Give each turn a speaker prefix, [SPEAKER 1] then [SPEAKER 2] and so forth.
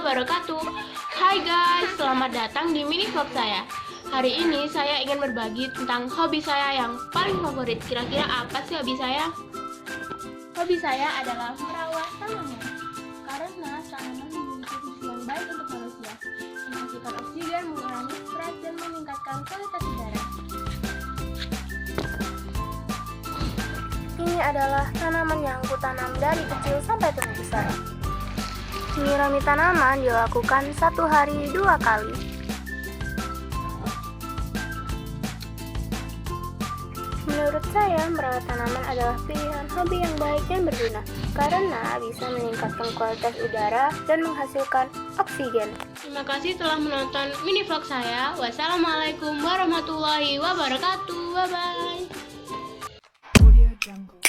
[SPEAKER 1] wabarakatuh. Hai guys, selamat datang di mini vlog saya. Hari ini saya ingin berbagi tentang hobi saya yang paling favorit. Kira-kira apa sih hobi saya? Hobi saya adalah merawat tanaman. Karena tanaman memiliki fungsi yang baik untuk manusia, menghasilkan oksigen, mengurangi stres, dan meningkatkan kualitas udara.
[SPEAKER 2] Ini adalah tanaman yang kutanam dari kecil sampai tumbuh besar. Menyirami tanaman dilakukan 1 hari 2 kali. Menurut saya, merawat tanaman adalah pilihan hobi yang baik dan berguna karena bisa meningkatkan kualitas udara dan menghasilkan oksigen.
[SPEAKER 1] Terima kasih telah menonton mini vlog saya. Wassalamualaikum warahmatullahi wabarakatuh. Bye bye.
[SPEAKER 3] Audio Jungle.